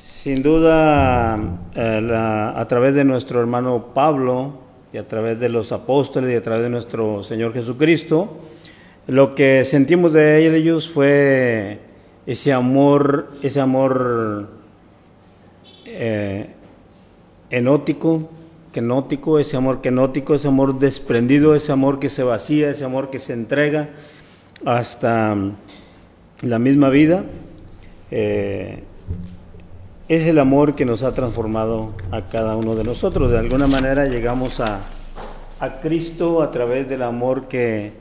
Sin duda, a través de nuestro hermano Pablo y a través de los apóstoles y a través de nuestro Señor Jesucristo, lo que sentimos de ellos fue ese amor kenótico, ese amor desprendido, ese amor que se vacía, ese amor que se entrega hasta la misma vida. Es el amor que nos ha transformado a cada uno de nosotros. De alguna manera llegamos a Cristo a través del amor que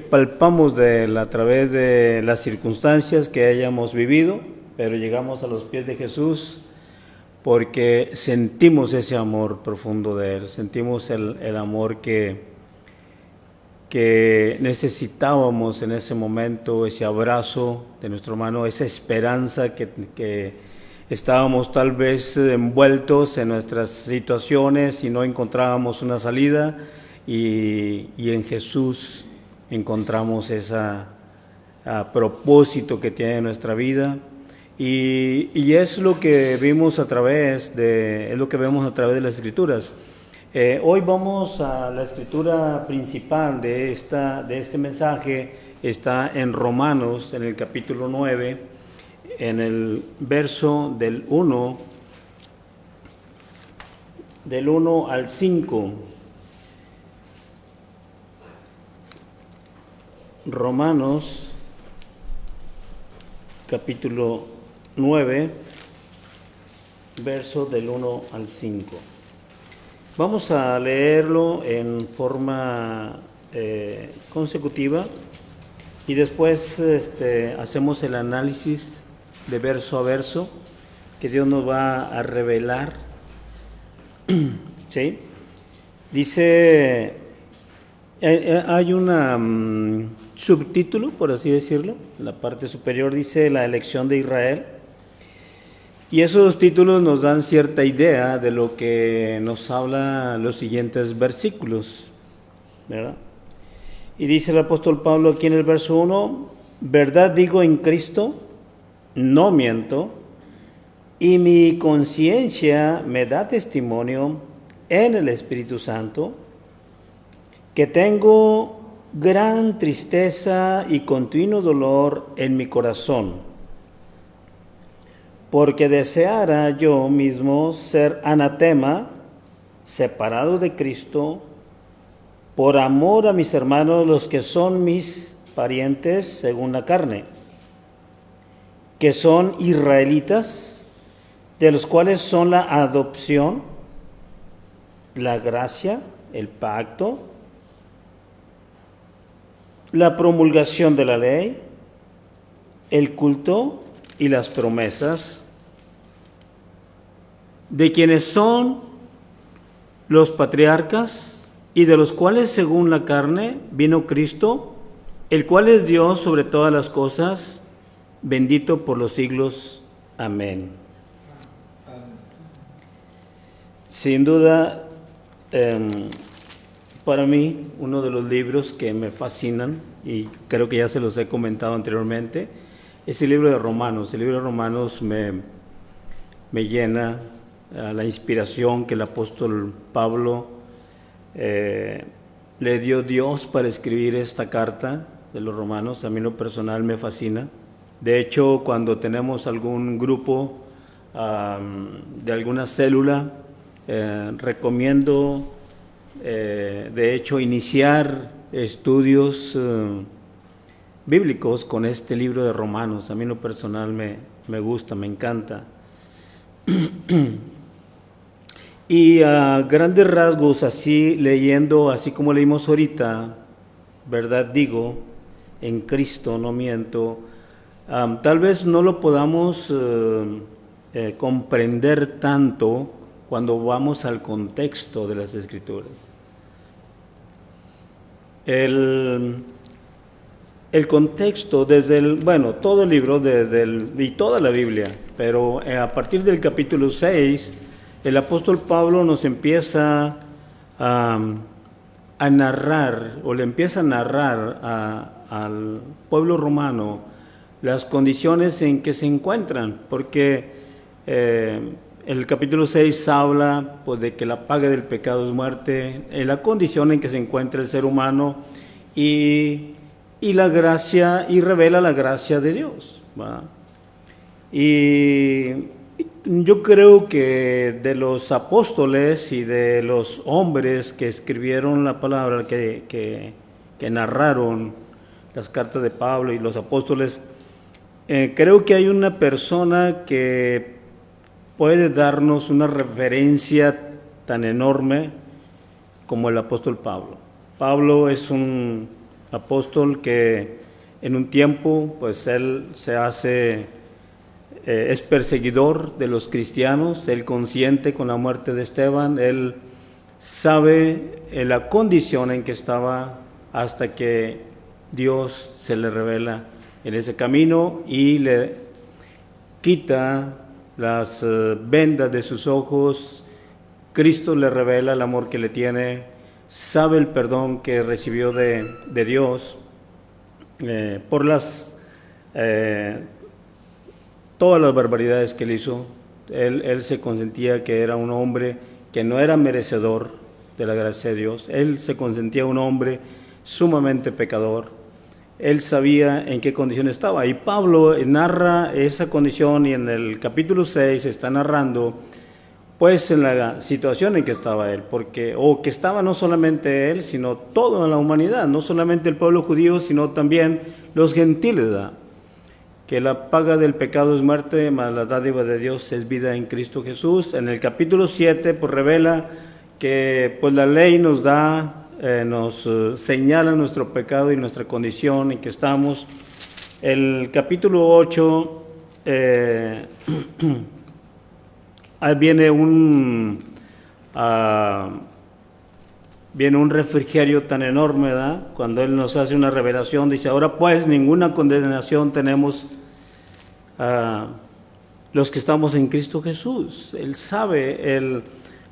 palpamos de él, a través de las circunstancias que hayamos vivido, pero llegamos a los pies de Jesús porque sentimos ese amor profundo de él, sentimos el amor que necesitábamos en ese momento, ese abrazo de nuestro hermano, esa esperanza que estábamos tal vez envueltos en nuestras situaciones y no encontrábamos una salida, y en Jesús encontramos ese propósito que tiene nuestra vida, y es lo que vimos a través de las Escrituras. Hoy vamos a la escritura principal de este mensaje. Está en Romanos, en el capítulo 9, en el verso del 1 al 5. Romanos, capítulo 9, verso del 1 al 5. Vamos a leerlo en forma consecutiva y después hacemos el análisis de verso a verso que Dios nos va a revelar. ¿Sí? Dice, hay un subtítulo, por así decirlo, en la parte superior dice la elección de Israel. Y esos títulos nos dan cierta idea de lo que nos habla los siguientes versículos, ¿verdad? Y dice el apóstol Pablo aquí en el verso 1, verdad digo en Cristo, no miento, y mi conciencia me da testimonio en el Espíritu Santo, que tengo gran tristeza y continuo dolor en mi corazón, porque deseara yo mismo ser anatema, separado de Cristo, por amor a mis hermanos, los que son mis parientes según la carne, que son israelitas, de los cuales son la adopción, la gracia, el pacto, la promulgación de la ley, el culto y las promesas, de quienes son los patriarcas y de los cuales según la carne vino Cristo, el cual es Dios sobre todas las cosas, bendito por los siglos. Amén. Sin duda, para mí, uno de los libros que me fascinan, y creo que ya se los he comentado anteriormente, es el libro de Romanos. El libro de Romanos me llena la inspiración que el apóstol Pablo le dio Dios para escribir esta carta de los Romanos. A mí en lo personal me fascina. De hecho, cuando tenemos algún grupo de alguna célula, recomiendo de hecho iniciar estudios bíblicos con este libro de Romanos. A mí en lo personal me gusta, me encanta. Y a grandes rasgos, así leyendo, así como leímos ahorita, verdad digo, en Cristo no miento, tal vez no lo podamos comprender tanto cuando vamos al contexto de las Escrituras. El contexto, todo el libro, y toda la Biblia, pero a partir del capítulo 6, el apóstol Pablo nos empieza a narrar, o le empieza a narrar al pueblo romano las condiciones en que se encuentran, porque el capítulo 6 habla pues, de que la paga del pecado es muerte, en la condición en que se encuentra el ser humano y la gracia, y revela la gracia de Dios, ¿va? Y yo creo que de los apóstoles y de los hombres que escribieron la palabra, que narraron las cartas de Pablo y los apóstoles, creo que hay una persona que puede darnos una referencia tan enorme como el apóstol Pablo. Pablo es un apóstol que en un tiempo, pues él se hace, es perseguidor de los cristianos, él consciente con la muerte de Esteban, él sabe la condición en que estaba hasta que Dios se le revela en ese camino y le quita las vendas de sus ojos. Cristo le revela el amor que le tiene, sabe el perdón que recibió de Dios por todas las barbaridades que él hizo. Él se consentía que era un hombre que no era merecedor de la gracia de Dios. Él se consentía un hombre sumamente pecador. Él sabía en qué condición estaba. Y Pablo narra esa condición, y en el capítulo 6 está narrando pues en la situación en que estaba él, que estaba no solamente él, sino toda la humanidad, no solamente el pueblo judío, sino también los gentiles, ¿verdad? Que la paga del pecado es muerte, mas la dádiva de Dios es vida en Cristo Jesús. En el capítulo 7 pues revela que pues la ley nos da, nos señala nuestro pecado y nuestra condición en que estamos. El capítulo 8 viene un refrigerio tan enorme, ¿verdad? Cuando él nos hace una revelación, dice: ahora pues ninguna condenación tenemos los que estamos en Cristo Jesús. Él sabe el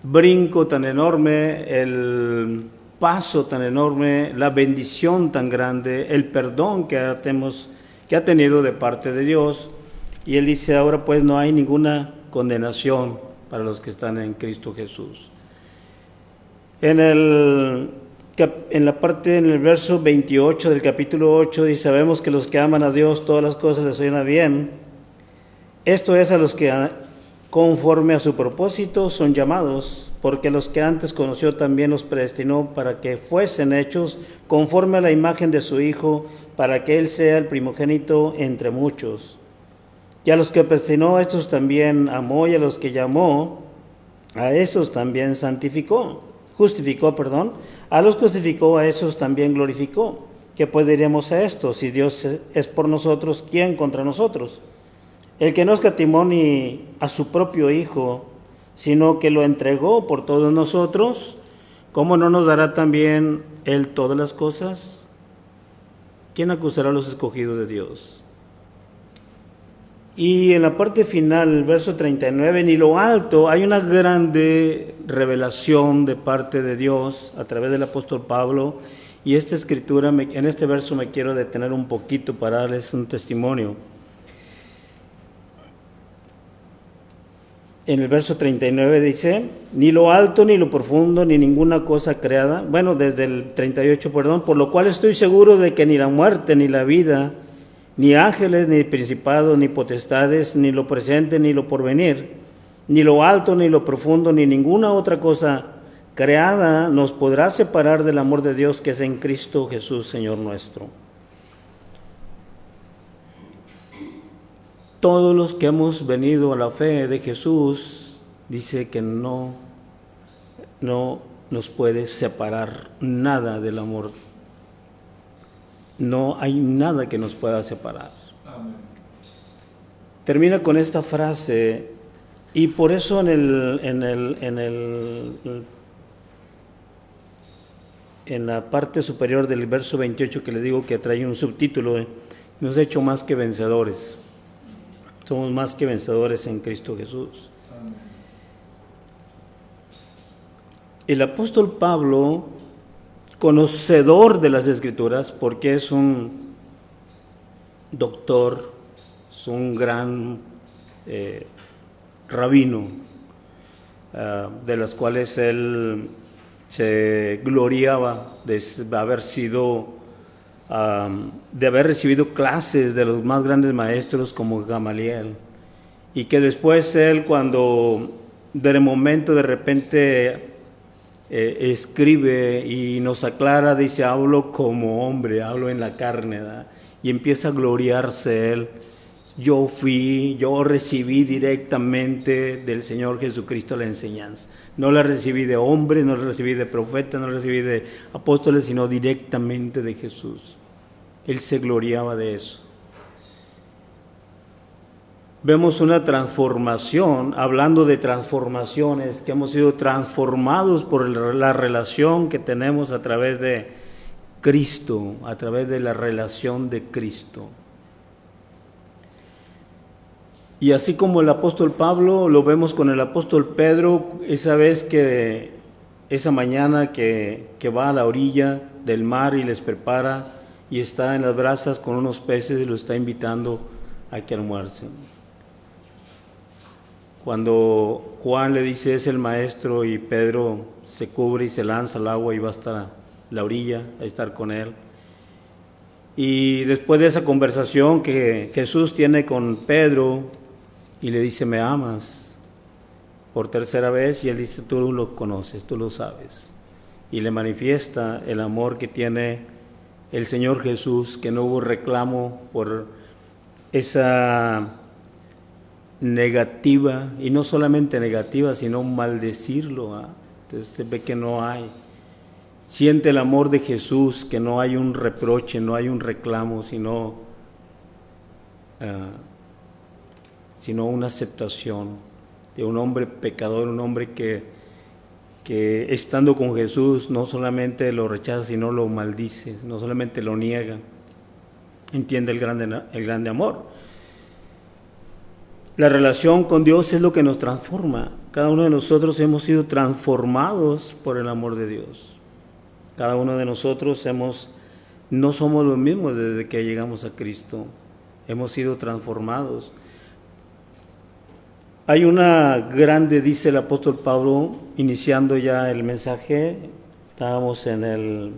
brinco tan enorme, el paso tan enorme, la bendición tan grande, el perdón que ha tenido de parte de Dios. Y él dice: ahora pues no hay ninguna condenación para los que están en Cristo Jesús. En el verso 28 del capítulo 8 dice: sabemos que los que aman a Dios todas las cosas les suenan bien. Esto es a los que conforme a su propósito son llamados, porque los que antes conoció también los predestinó para que fuesen hechos conforme a la imagen de su Hijo, para que Él sea el primogénito entre muchos. Y a los que predestinó, a estos también amó, y a los que llamó, a estos también justificó, a los justificó, a esos también glorificó. ¿Qué pues diremos a esto? Si Dios es por nosotros, ¿quién contra nosotros? El que no escatimó ni a su propio Hijo, sino que lo entregó por todos nosotros, ¿cómo no nos dará también Él todas las cosas? ¿Quién acusará a los escogidos de Dios? Y en la parte final, el verso 39, ni lo alto, hay una grande revelación de parte de Dios a través del apóstol Pablo, y esta escritura, en este verso me quiero detener un poquito para darles un testimonio. En el verso 39 dice: ni lo alto, ni lo profundo, ni ninguna cosa creada. Bueno, desde el 38, por lo cual estoy seguro de que ni la muerte, ni la vida, ni ángeles, ni principados, ni potestades, ni lo presente, ni lo porvenir, ni lo alto, ni lo profundo, ni ninguna otra cosa creada nos podrá separar del amor de Dios que es en Cristo Jesús, Señor nuestro. Todos los que hemos venido a la fe de Jesús, dice que no nos puede separar nada del amor. No hay nada que nos pueda separar. Amén. Termina con esta frase, y por eso en la parte superior del verso 28, que le digo que trae un subtítulo, nos ha hecho más que vencedores. Somos más que vencedores en Cristo Jesús. Amén. El apóstol Pablo, conocedor de las Escrituras, porque es un doctor es un gran rabino, de las cuales él se gloriaba de haber recibido clases de los más grandes maestros como Gamaliel, y que después él, cuando de repente escribe y nos aclara, dice: hablo como hombre, hablo en la carne, ¿verdad? Y empieza a gloriarse él: yo recibí directamente del Señor Jesucristo la enseñanza. No la recibí de hombre, no la recibí de profeta, no la recibí de apóstoles, sino directamente de Jesús. Él se gloriaba de eso. Vemos una transformación, hablando de transformaciones, que hemos sido transformados por la relación que tenemos a través de Cristo, a través de la relación de Cristo. Y así como el apóstol Pablo, lo vemos con el apóstol Pedro, esa mañana que va a la orilla del mar y les prepara, y está en las brasas con unos peces y lo está invitando a que almuercen. Cuando Juan le dice: es el maestro, y Pedro se cubre y se lanza al agua y va hasta la orilla a estar con él. Y después de esa conversación que Jesús tiene con Pedro, y le dice: ¿me amas? Por tercera vez, y él dice: tú lo conoces, tú lo sabes. Y le manifiesta el amor que tiene el Señor Jesús, que no hubo reclamo por esa negativa, y no solamente negativa, sino maldecirlo, ¿eh? Entonces se ve que no hay. Siente el amor de Jesús, que no hay un reproche, no hay un reclamo, sino una aceptación de un hombre pecador, un hombre que estando con Jesús no solamente lo rechaza, sino lo maldice, no solamente lo niega. Entiende el grande amor. La relación con Dios es lo que nos transforma. Cada uno de nosotros hemos sido transformados por el amor de Dios. Cada uno de nosotros no somos los mismos desde que llegamos a Cristo. Hemos sido transformados. Hay una grande, dice el apóstol Pablo, iniciando ya el mensaje. Estábamos en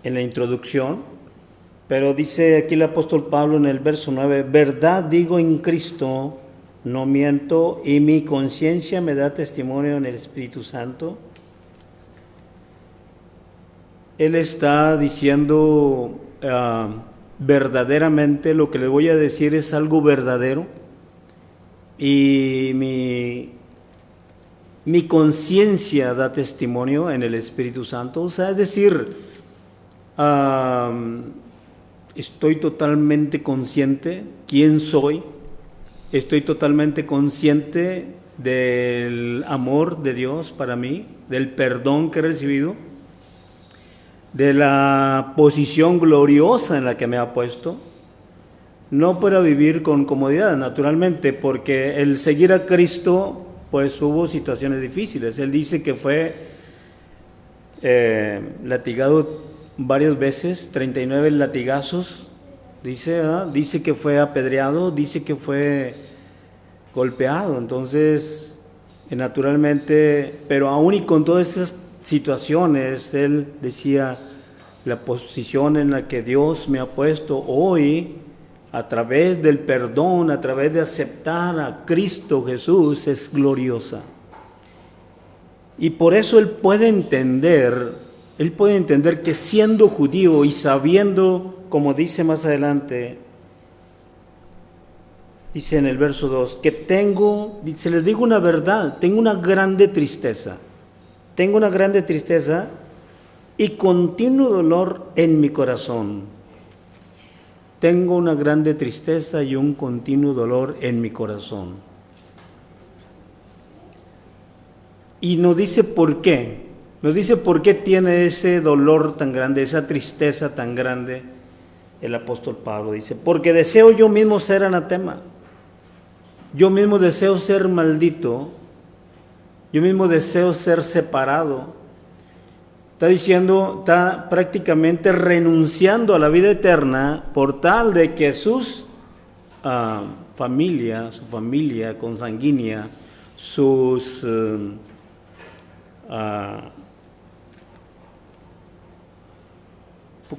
la introducción. Pero dice aquí el apóstol Pablo en el verso 9: verdad digo en Cristo, no miento, y mi conciencia me da testimonio en el Espíritu Santo. Él está diciendo verdaderamente, lo que le voy a decir es algo verdadero, y mi conciencia da testimonio en el Espíritu Santo. O sea, es decir, estoy totalmente consciente quién soy, estoy totalmente consciente del amor de Dios para mí, del perdón que he recibido, de la posición gloriosa en la que me ha puesto, no para vivir con comodidad, naturalmente, porque el seguir a Cristo, pues hubo situaciones difíciles. Él dice que fue latigado varias veces, 39 latigazos, dice que fue apedreado, dice que fue golpeado. Entonces, naturalmente, pero aún y con todas esas situaciones, él decía: la posición en la que Dios me ha puesto hoy, a través del perdón, a través de aceptar a Cristo Jesús, es gloriosa. Y por eso él puede entender que siendo judío y sabiendo, como dice más adelante, dice en el verso 2, dice: les digo una verdad, tengo una grande tristeza y continuo dolor en mi corazón. Tengo una grande tristeza y un continuo dolor en mi corazón. Y nos dice por qué. Nos dice por qué tiene ese dolor tan grande, esa tristeza tan grande el apóstol Pablo. Dice: porque deseo yo mismo ser anatema. Yo mismo deseo ser maldito. Yo mismo deseo ser separado. Está diciendo, está prácticamente renunciando a la vida eterna por tal de que su familia consanguínea,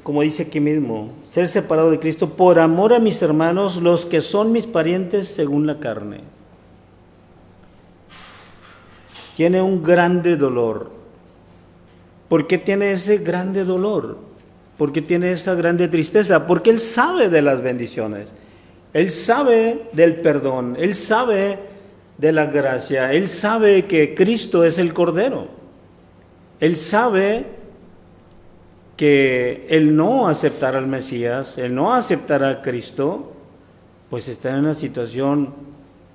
como dice aquí mismo, ser separado de Cristo por amor a mis hermanos, los que son mis parientes según la carne. Tiene un grande dolor. ¿Por qué tiene ese grande dolor? ¿Por qué tiene esa grande tristeza? Porque él sabe de las bendiciones, él sabe del perdón, él sabe de la gracia, él sabe que Cristo es el Cordero, él sabe que el no aceptar al Mesías, el no aceptar a Cristo, pues está en una situación,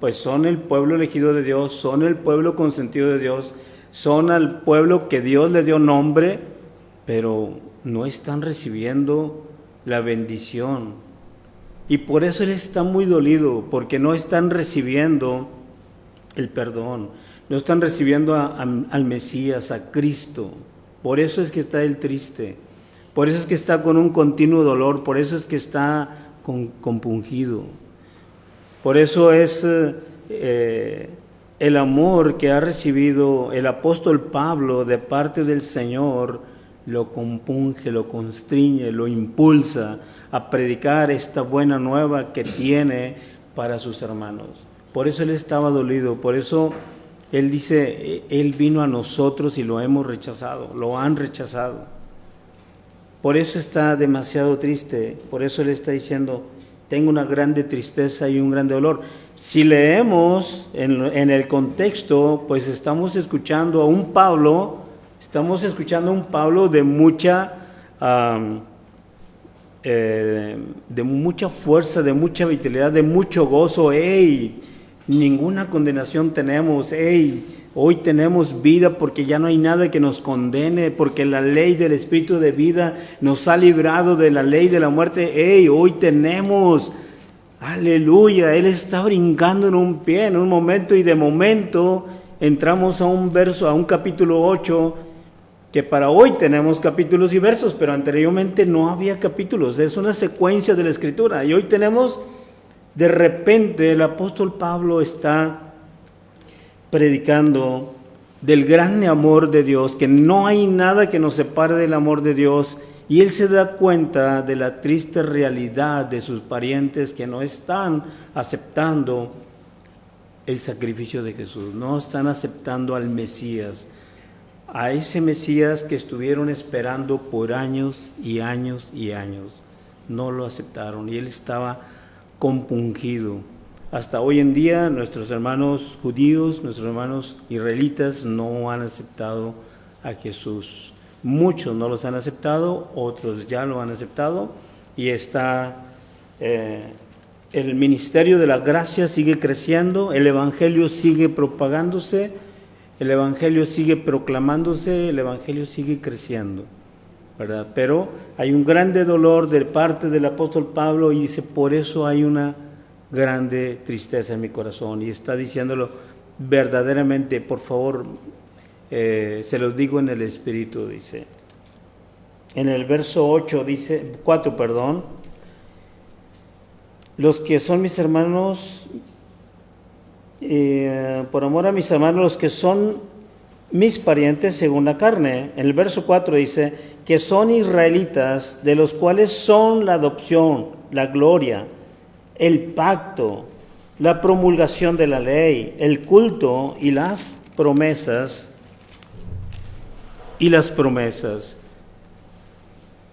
pues son el pueblo elegido de Dios, son el pueblo consentido de Dios, son al pueblo que Dios le dio nombre, pero no están recibiendo la bendición. Y por eso él está muy dolido, porque no están recibiendo el perdón, no están recibiendo al Mesías, a Cristo. Por eso es que está él triste, por eso es que está con un continuo dolor, por eso es que está compungido. Por eso es el amor que ha recibido el apóstol Pablo de parte del Señor, lo compunge, lo constriñe, lo impulsa a predicar esta buena nueva que tiene para sus hermanos. Por eso él estaba dolido, por eso él dice, él vino a nosotros y lo hemos rechazado, lo han rechazado. Por eso está demasiado triste, por eso él está diciendo, tengo una grande tristeza y un grande dolor. Si leemos en el contexto, pues estamos escuchando a un Pablo de mucha fuerza, de mucha vitalidad, de mucho gozo. ¡Ey! Ninguna condenación tenemos. ¡Ey! Hoy tenemos vida porque ya no hay nada que nos condene, porque la ley del Espíritu de vida nos ha librado de la ley de la muerte. ¡Ey! Hoy tenemos, aleluya, él está brincando en un pie en un momento, y de momento entramos a un verso, a un capítulo 8, que para hoy tenemos capítulos y versos, pero anteriormente no había capítulos, es una secuencia de la Escritura, y hoy tenemos, de repente el apóstol Pablo está predicando del gran amor de Dios, que no hay nada que nos separe del amor de Dios, y él se da cuenta de la triste realidad de sus parientes que no están aceptando el sacrificio de Jesús, no están aceptando al Mesías, a ese Mesías que estuvieron esperando por años y años y años. No lo aceptaron y él estaba compungido. Hasta hoy en día nuestros hermanos judíos, nuestros hermanos israelitas no han aceptado a Jesús. Muchos no los han aceptado, otros ya lo han aceptado, y está el ministerio de la gracia sigue creciendo, el evangelio sigue propagándose, el evangelio sigue proclamándose, el evangelio sigue creciendo, ¿verdad? Pero hay un grande dolor de parte del apóstol Pablo, y dice, por eso hay una grande tristeza en mi corazón, y está diciéndolo verdaderamente, por favor, se los digo en el Espíritu, dice. En el verso 4, los que son mis hermanos, por amor a mis hermanos, los que son mis parientes según la carne. En el verso 4 dice, que son israelitas, de los cuales son la adopción, la gloria, el pacto, la promulgación de la ley, el culto y las promesas.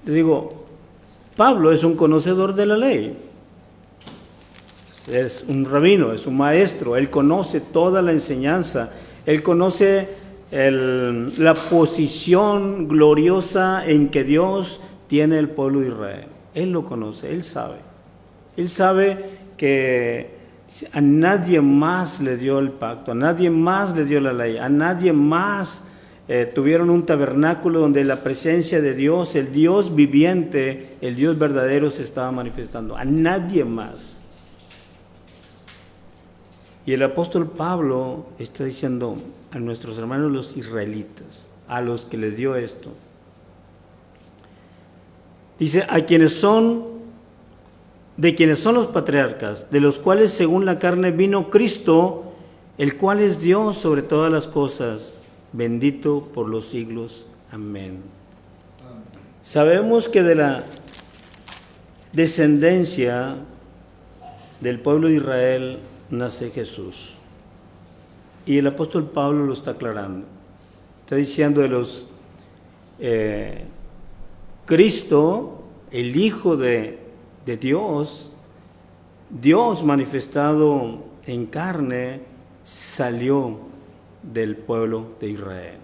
Digo, Pablo es un conocedor de la ley, es un rabino, es un maestro, él conoce toda la enseñanza, él conoce la posición gloriosa en que Dios tiene el pueblo de Israel. Él lo conoce, él sabe que a nadie más le dio el pacto, a nadie más le dio la ley, a nadie más tuvieron un tabernáculo donde la presencia de Dios, el Dios viviente, el Dios verdadero se estaba manifestando, a nadie más. Y el apóstol Pablo está diciendo a nuestros hermanos los israelitas, a los que les dio esto, Dice, de quienes son los patriarcas, de los cuales según la carne vino Cristo, el cual es Dios sobre todas las cosas, bendito por los siglos. Amén. Sabemos que de la descendencia del pueblo de Israel nace Jesús. Y el apóstol Pablo lo está aclarando. Está diciendo de los Cristo, el Hijo de Dios, Dios manifestado en carne, salió del pueblo de Israel,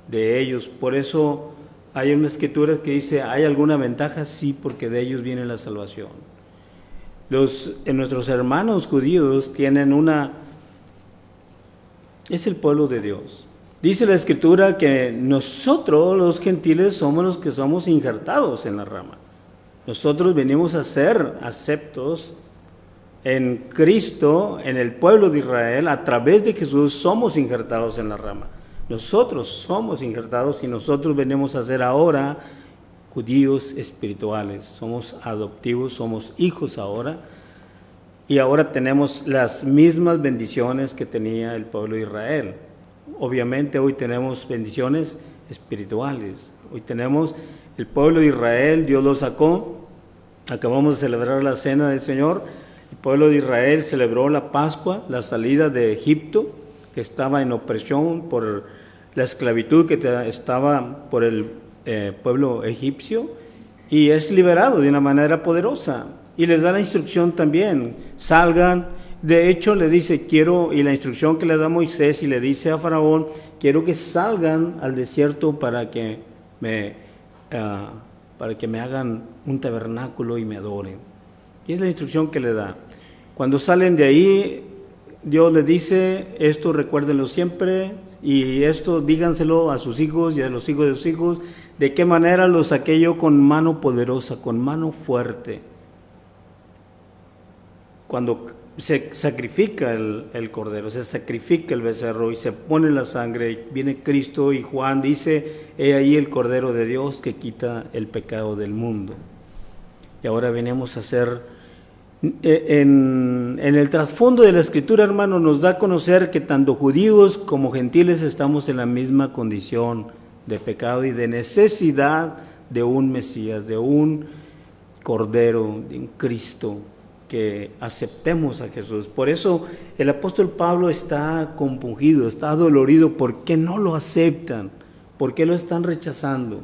de ellos. Por eso hay una escritura que dice, ¿hay alguna ventaja? Sí, porque de ellos viene la salvación. Nuestros hermanos judíos tienen es el pueblo de Dios. Dice la escritura que nosotros los gentiles somos los que somos injertados en la rama. Nosotros venimos a ser aceptos en Cristo, en el pueblo de Israel. A través de Jesús somos injertados en la rama. Nosotros somos injertados y nosotros venimos a ser ahora judíos espirituales. Somos adoptivos, somos hijos ahora. Y ahora tenemos las mismas bendiciones que tenía el pueblo de Israel. Obviamente hoy tenemos bendiciones espirituales. Hoy tenemos el pueblo de Israel, Dios lo sacó. Acabamos de celebrar la cena del Señor. El pueblo de Israel celebró la Pascua, la salida de Egipto, que estaba en opresión por la esclavitud que estaba por el pueblo egipcio, y es liberado de una manera poderosa. Y les da la instrucción también, salgan. De hecho, le dice, y la instrucción que le da Moisés y le dice a Faraón, quiero que salgan al desierto para que me hagan un tabernáculo y me adoren. Y es la instrucción que le da. Cuando salen de ahí, Dios les dice, esto recuérdenlo siempre, y esto díganselo a sus hijos y a los hijos de sus hijos, de qué manera los saqué yo con mano poderosa, con mano fuerte. Cuando se sacrifica el cordero, se sacrifica el becerro y se pone la sangre, viene Cristo y Juan dice, he ahí el Cordero de Dios que quita el pecado del mundo. Y ahora venimos a hacer, en el trasfondo de la Escritura, hermano, nos da a conocer que tanto judíos como gentiles estamos en la misma condición de pecado y de necesidad de un Mesías, de un Cordero, de un Cristo, que aceptemos a Jesús. Por eso el apóstol Pablo está compungido, está dolorido. ¿Por qué no lo aceptan? ¿Por qué lo están rechazando?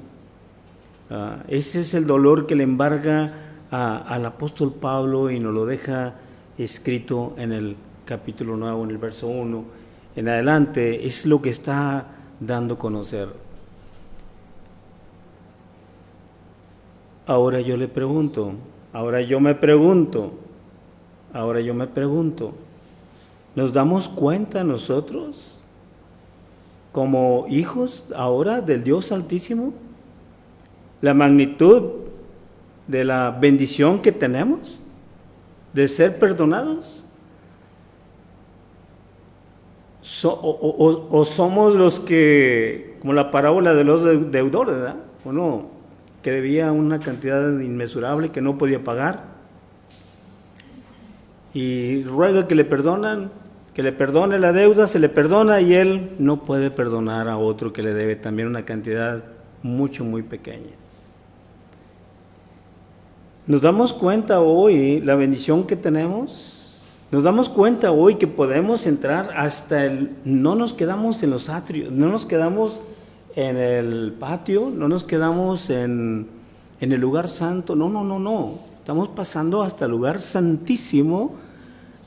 Ese es el dolor que le embarga al apóstol Pablo y nos lo deja escrito en el capítulo 9, en el verso 1 en adelante. Es lo que está dando a conocer. Ahora yo me pregunto, ¿nos damos cuenta nosotros, como hijos ahora del Dios Altísimo, la magnitud de la bendición que tenemos de ser perdonados? ¿O somos los que, como la parábola de los deudores, ¿verdad? Uno que debía una cantidad inmesurable que no podía pagar, y ruega que le perdone la deuda, se le perdona y él no puede perdonar a otro que le debe también una cantidad muy pequeña? ¿Nos damos cuenta hoy la bendición que tenemos? ¿Nos damos cuenta hoy que podemos entrar no nos quedamos en los atrios, no nos quedamos en el patio, no nos quedamos en el lugar santo? No. Estamos pasando hasta el lugar santísimo,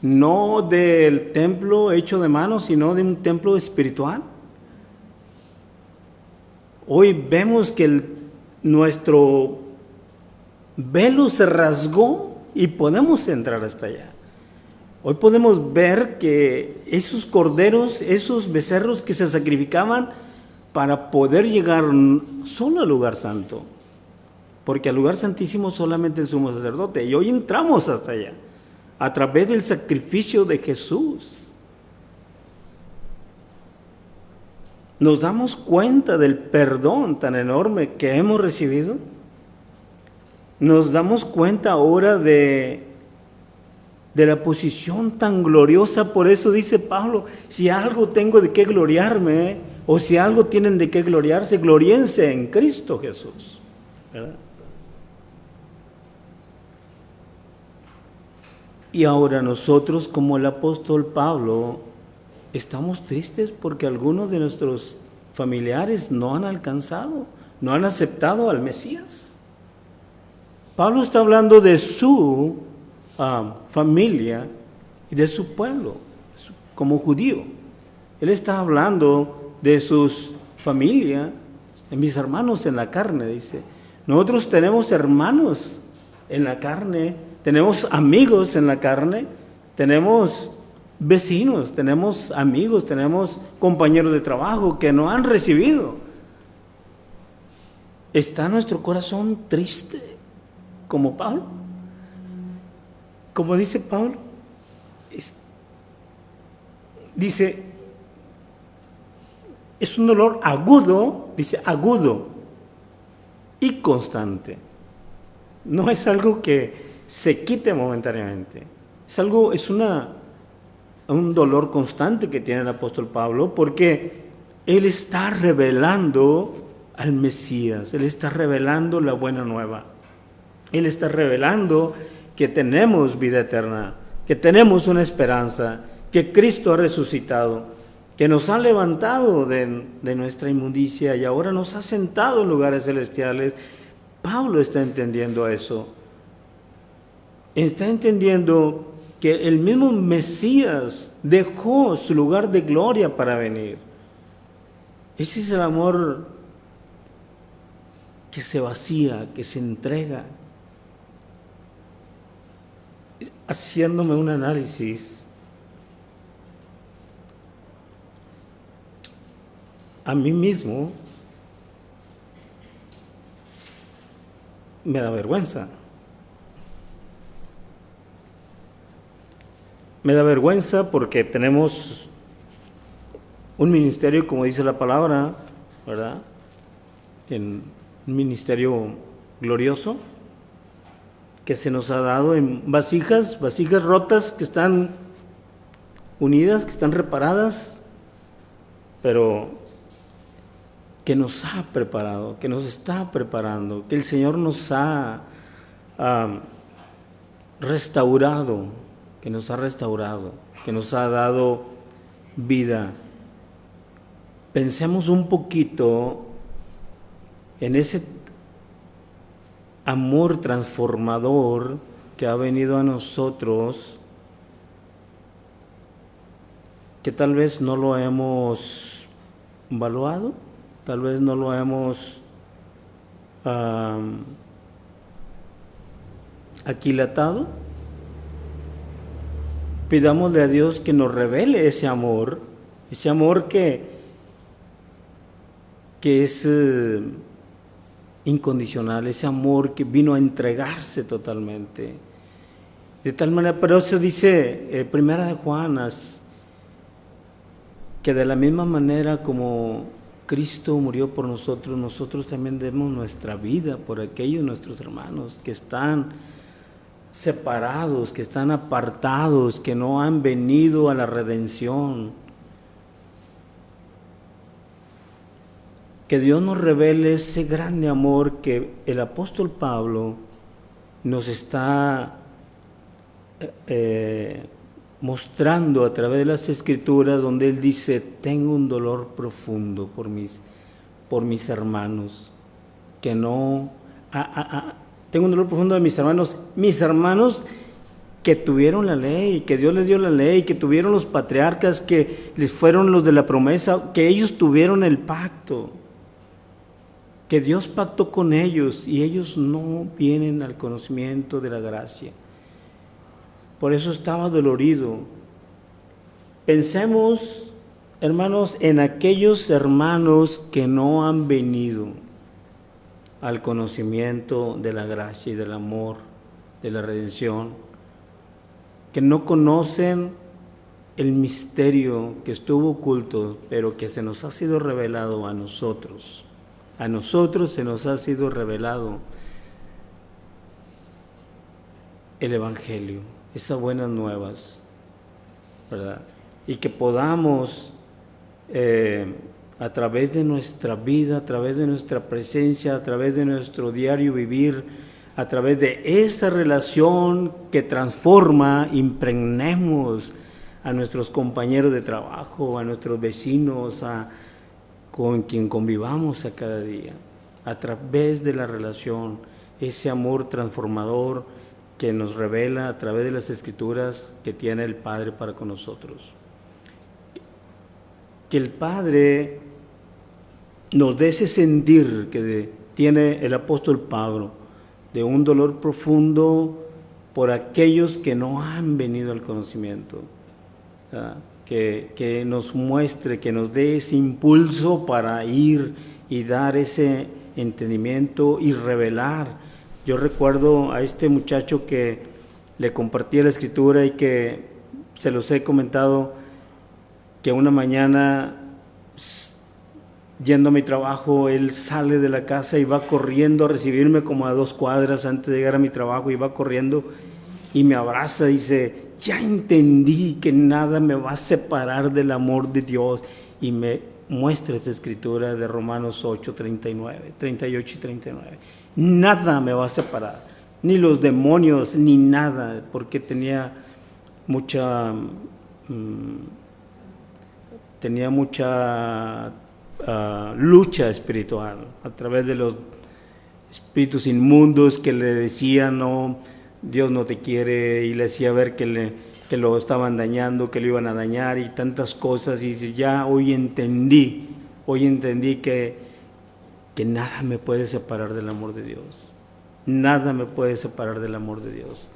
no del templo hecho de manos, sino de un templo espiritual. Hoy vemos que nuestro velo se rasgó y podemos entrar hasta allá. Hoy podemos ver que esos corderos, esos becerros que se sacrificaban para poder llegar solo al lugar santo, porque al lugar santísimo solamente el sumo sacerdote, y hoy entramos hasta allá a través del sacrificio de Jesús. ¿Nos damos cuenta del perdón tan enorme que hemos recibido? nos damos cuenta ahora de la posición tan gloriosa. Por eso dice Pablo, si algo tengo de qué gloriarme, o si algo tienen de qué gloriarse, gloriense en Cristo Jesús, ¿verdad? Y ahora nosotros, como el apóstol Pablo, estamos tristes porque algunos de nuestros familiares no han alcanzado, no han aceptado al Mesías. Pablo está hablando de su familia y de su pueblo, como judío. Él está hablando de sus familias, de mis hermanos en la carne, dice. Nosotros tenemos hermanos en la carne, tenemos amigos en la carne, tenemos vecinos, tenemos amigos, tenemos compañeros de trabajo que no han recibido. ¿Está nuestro corazón triste como Pablo? Como dice Pablo, dice, es un dolor agudo, dice agudo y constante. No es algo que se quite momentáneamente. Es un dolor constante que tiene el apóstol Pablo, porque él está revelando al Mesías, él está revelando la buena nueva. Él está revelando que tenemos vida eterna, que tenemos una esperanza, que Cristo ha resucitado, que nos ha levantado de nuestra inmundicia y ahora nos ha sentado en lugares celestiales. Pablo está entendiendo eso. Está entendiendo que el mismo Mesías dejó su lugar de gloria para venir. Ese es el amor que se vacía, que se entrega. Haciéndome un análisis, a mí mismo me da vergüenza. Me da vergüenza porque tenemos un ministerio, como dice la palabra, ¿verdad? Un ministerio glorioso que se nos ha dado en vasijas rotas que están unidas, que están reparadas, pero que nos ha preparado, que nos está preparando, que el Señor nos ha restaurado, que nos ha dado vida. Pensemos un poquito en ese amor transformador que ha venido a nosotros, que tal vez no lo hemos evaluado, tal vez no lo hemos aquilatado. Pidámosle a Dios que nos revele ese amor que es incondicional, ese amor que vino a entregarse totalmente. De tal manera, pero eso dice Primera de Juan, que de la misma manera como Cristo murió por nosotros, nosotros también demos nuestra vida por aquellos nuestros hermanos que están separados, que están apartados, que no han venido a la redención. Que Dios nos revele ese grande amor que el apóstol Pablo nos está mostrando a través de las Escrituras, donde él dice: tengo un dolor profundo por mis hermanos, que no... tengo un dolor profundo de mis hermanos que tuvieron la ley, que Dios les dio la ley, que tuvieron los patriarcas, que les fueron los de la promesa, que ellos tuvieron el pacto, que Dios pactó con ellos y ellos no vienen al conocimiento de la gracia. Por eso estaba dolorido. Pensemos, hermanos, en aquellos hermanos que no han venido al conocimiento de la gracia y del amor, de la redención, que no conocen el misterio que estuvo oculto, pero que se nos ha sido revelado a nosotros. A nosotros se nos ha sido revelado. el Evangelio, esas buenas nuevas, ¿verdad? Y que podamos, a través de nuestra vida, a través de nuestra presencia, a través de nuestro diario vivir, a través de esta relación que transforma, impregnemos a nuestros compañeros de trabajo, a nuestros vecinos, con quien convivamos a cada día, a través de la relación, ese amor transformador que nos revela a través de las Escrituras que tiene el Padre para con nosotros. Que el Padre nos dé ese sentir que tiene el apóstol Pablo, de un dolor profundo por aquellos que no han venido al conocimiento, que nos muestre, que nos dé ese impulso para ir y dar ese entendimiento y revelar. Yo recuerdo a este muchacho que le compartía la Escritura y que se los he comentado, que una mañana, yendo a mi trabajo, él sale de la casa y va corriendo a recibirme como a 2 cuadras antes de llegar a mi trabajo, y va corriendo y me abraza y dice: ya entendí que nada me va a separar del amor de Dios, y me muestra esta escritura de Romanos 8, 39, 38 y 39. Nada me va a separar, ni los demonios, ni nada, porque tenía mucha lucha espiritual a través de los espíritus inmundos que le decían: no, Dios no te quiere, y le hacía ver que lo estaban dañando, que lo iban a dañar y tantas cosas. Y dice: ya hoy entendí que nada me puede separar del amor de Dios, nada me puede separar del amor de Dios.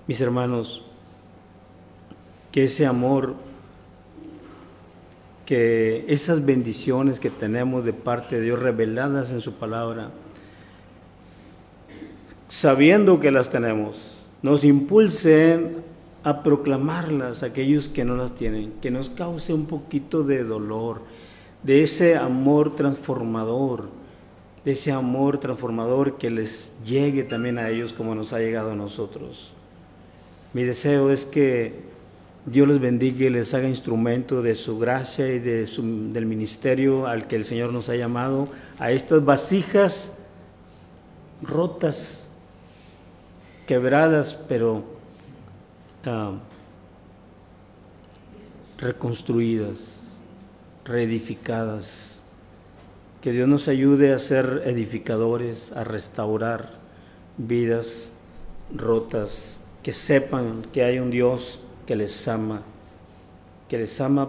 Mis hermanos, que ese amor, que esas bendiciones que tenemos de parte de Dios reveladas en su palabra, sabiendo que las tenemos, nos impulsen a proclamarlas a aquellos que no las tienen, que nos cause un poquito de dolor, de ese amor transformador, que les llegue también a ellos como nos ha llegado a nosotros. Mi deseo es que Dios les bendiga y les haga instrumento de su gracia y del ministerio al que el Señor nos ha llamado, a estas vasijas rotas, quebradas, pero reconstruidas, reedificadas. Que Dios nos ayude a ser edificadores, a restaurar vidas rotas, que sepan que hay un Dios que les ama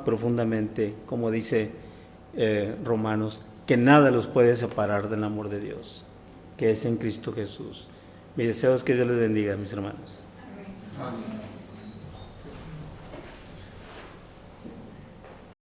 profundamente, como dice Romanos, que nada los puede separar del amor de Dios, que es en Cristo Jesús. Mi deseo es que Dios les bendiga, mis hermanos. Amén.